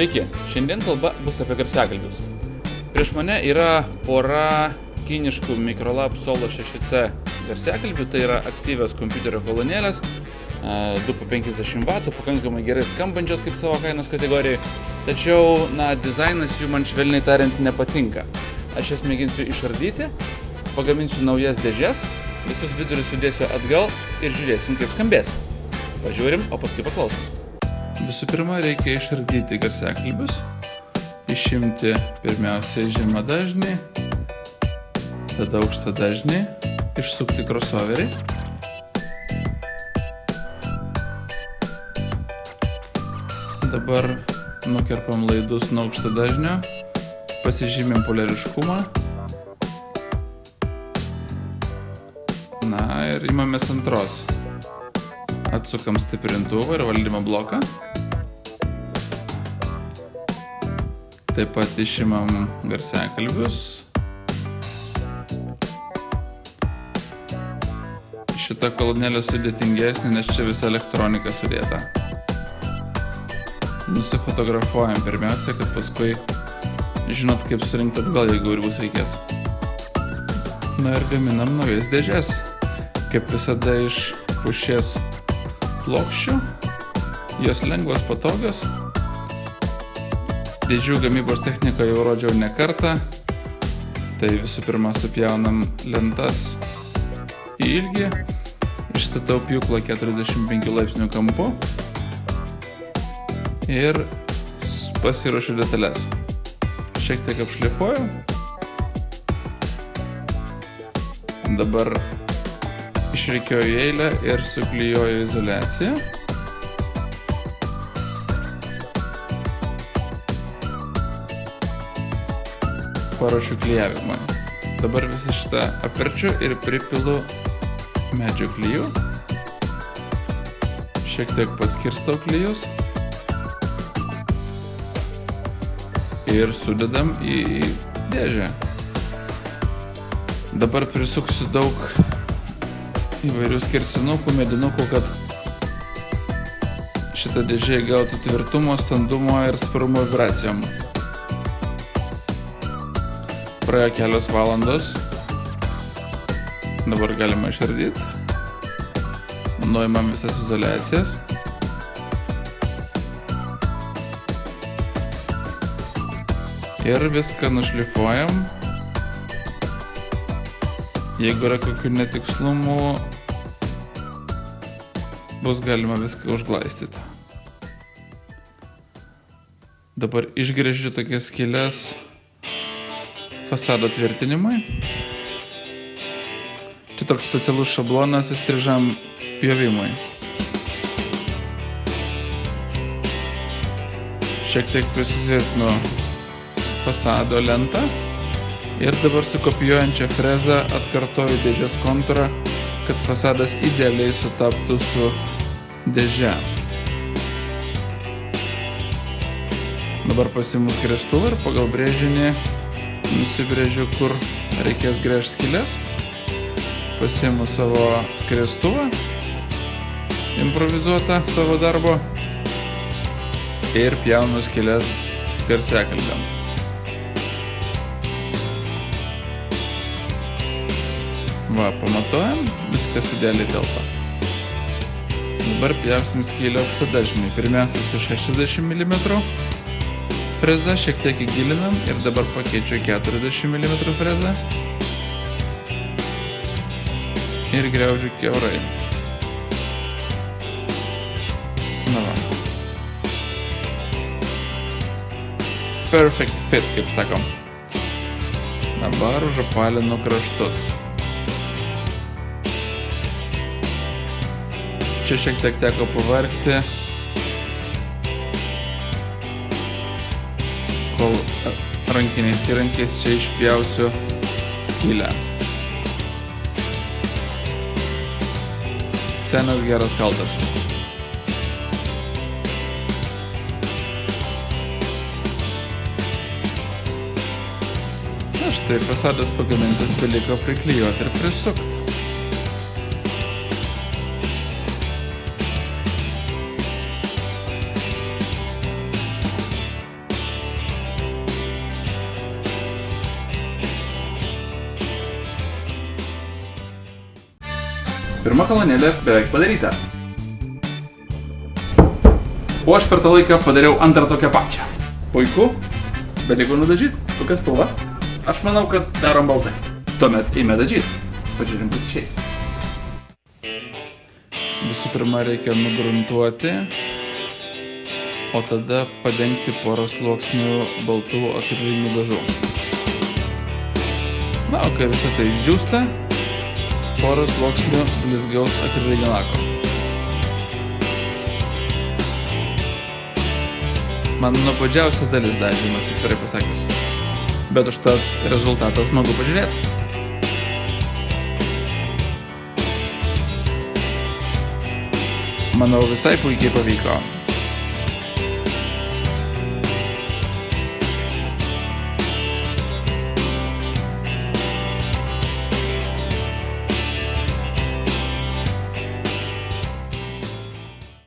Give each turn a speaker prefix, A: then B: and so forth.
A: Sveiki, šiandien kalba bus apie garsiakalbius. Prieš mane yra pora kiniškų Microlab Solo 6C garsiakalbių, tai yra aktyvios kompiuterio kolonėlės, 2x50 W, pakankamai gerai skambančios kaip savo kainos kategorijai, tačiau, dizainas jų man švelniai tariant nepatinka. Aš jas mėginsiu išardyti, pagaminsiu naujas dėžes, visus vidurius sudėsiu atgal ir žiūrėsim, kaip skambės. Pažiūrim, o paskui paklausom. Visų pirma, reikia išardyti garsiakalbius, išimti pirmiausia žemą dažnį, tada aukštą dažnį, išsukti crossoverį. Dabar nukerpam laidus nuo aukšto dažnio, pasižymim poliariškumą. Ir imamės antros. Atsukam stiprintuvą ir valdymo bloką. Taip pat išimam garsiakalbius. Šita kolonėlė sudėtingesnė, nes čia visa elektronika sudėta. Nusifotografuojam pirmiausia, kad paskui žinot, kaip surinkti atgal, jeigu ir bus reikės. Ir gaminam naujas dėžes. Kaip visada iš pušies plokščių. Jos lengvos, patogios. Dėžių gamybos techniką jau rodžiau ne kartą. Tai visų pirma supjaunam lentas į ilgį. Išstatau pjūklą 45 laipsnių kampu. Ir pasiruošiu detalės. Šiek tiek apšlifuoju. Dabar išrikiuoju eilę ir suklijuoju izoliaciją. Paruošiu klijavimą. Dabar visą šitą apverčiu ir pripilu medžio klijų. Šiek tiek paskirstau klijus. Ir sudedam į dėžę. Dabar prisuksiu daug įvairių skersinukų, medinukų, kad šitą dėžę gautų tvirtumo, standumo ir sparumo vibracijom. Praėjo kelios valandos. Dabar galima išardyti. Nuimam visas izoliacijas. Ir viską nušlifuojam. Jeigu yra kokių netikslumų, bus galima viską užglaistyti. Dabar išgręžiu tokias skyles fasado tvirtinimui. Čia toks specialus šablonas įstrižam pjovimui. Šiek tiek prisitvirtinu fasado lentą. Ir dabar su kopijuojančia freza atkartoju dėžės kontūrą, kad fasadas idealiai sutaptų su dėže. Dabar pasiimu skrėstuvą ir pagal brėžinį nusibrėžiu, kur reikės gręžti skyles. Pasiimu savo skrėstuvą, improvizuotą savo darbo, ir pjaunu skyles garsiakalbiams. Pamatuojam, viskas idealiai telpa. Dabar pjausim skylę aukštą dažnį. Pirmiausia su 60 mm freza, šiek tiek įgilinam ir dabar pakeičiu 40 mm frezą. Ir griaužiu kiaurai. Perfect fit, kaip sakom. Dabar užapvalinu kraštus. Čia šiek tiek teko pavargti, kol rankiniais įrankiais čia išpjausiu skylę. Senas geras kaltas. Štai fasadas pagamintas, beliko priklijuoti ir prisukti. Pirma kolonėlė beveik padaryta. O aš per tą laiką padariau antrą tokią pačią. Puiku. Beliko nudažyti. Kokia spalva? Aš manau, kad darom baltai. Tuomet eime dažyti. Pažiūrim, kaip išeis. Visų pirma reikia nugruntuoti, o tada padengti porą sluoksnių baltų akrilinių dažų. Na, o kai visą tai išdžiūsta, porą sluoksnių blizgaus akrilinio lako. Man nuobodžiausia dalis dažymas, atvirai pasakius. Bet užtat rezultatas smagu pažiūrėti. Manau, visai puikiai pavyko.